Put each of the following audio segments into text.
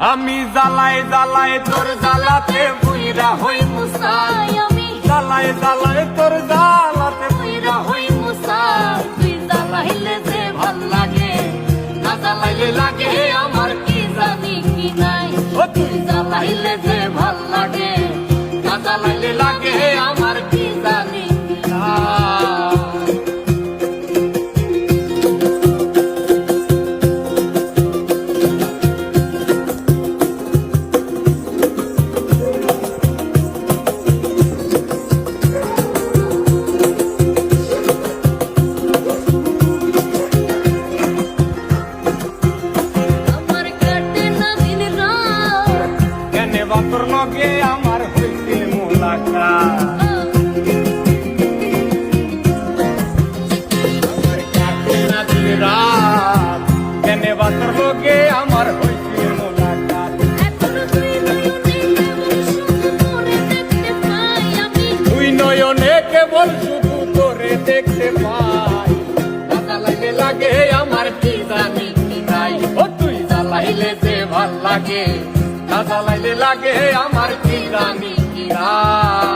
আমি জ্বালায় জ্বালায় তোর জ্বালাতে বুইরা হই মুসাই, আমি জ্বালায় জ্বালায় তোর জ্বালাতে বুইরা হই মুসাই। তুই জ্বালাইলে যে ভাল লাগে, না জ্বালাইলে লাগে আমার কি জানি কি নাই। ও তুই তুই জ্বালাইলে যে ভাল লাগে, না জ্বালাইলে লাগে আমার কি জানি কি নাই। আমার কাটে না দিন রাত, কেনে বাতর লগে আমার হইছে মোলাকাত। না দিন রাত কেনে বাতর লগে আমার হইছে মোলাকাত। এখনো তুই নয়নে কেবল শুধু তোরে দেখতে পাই আমি। তুই নয়নে কেবল শুধু তোরে দেখতে পাই, না জ্বালাইলে লাগে আমার কি জানি কি নাই। ও তুই জ্বালাইলে যে ভাল লাগে, না জ্বালাইলে লাগে আমার কি জানি কি নাই।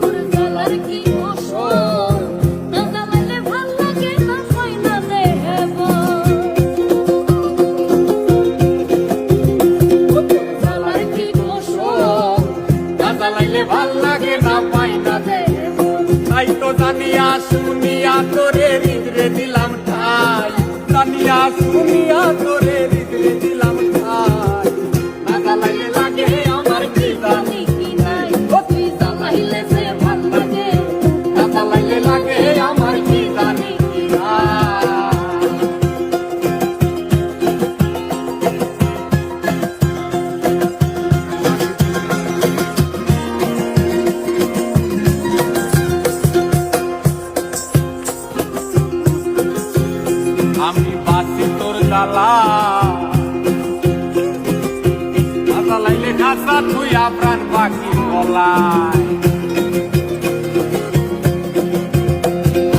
তোর জ্বালার কি ওষুধ, না জ্বালাইলে ভাল লাগে না পাই না দেব। জ্বালার কি ওষুধ, না জ্বালাইলে ভাল লাগে না পাই না দেব। তাই তো জানিয়া শুনিয়া তোরে হৃদরে দিলাম ঠাই, জানিয়া শুনিয়া তোরে হৃদরে দিলাম ঠাই। না জ্বালাইলে লাগে আমার কি জানি কি নাই। তুই জ্বালাইলে যে ভাল লাগে, না জ্বালাইলে লাগে আমার কি জানি কি নাই। আমি বাসি তোর জ্বালা, না জ্বালাইলে খাসা তুই প্রাণ পাখি বলাই।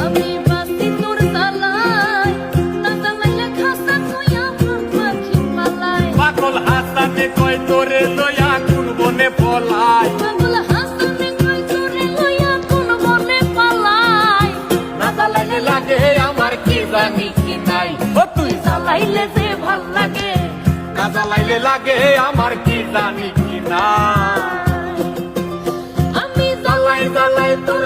আমি বাসি তোর জ্বালায়, না জ্বালাইলে খাসা তুই আমার পাখি পালাই। পাগল হাসানে কয় তোরে লয়া কোন বনে পলাই। পাগল হাসানে কই তোরে লইয়া কোন বনে পালাই। না জ্বালাইলে লাগে আমার কি জানি কি নাই। ও তুই জ্বালাইলে যে ভাল লাগে, না জ্বালাইলে লাগে আমার কি জানি কি নাই। আমি জ্বালাই জ্বালাই তোর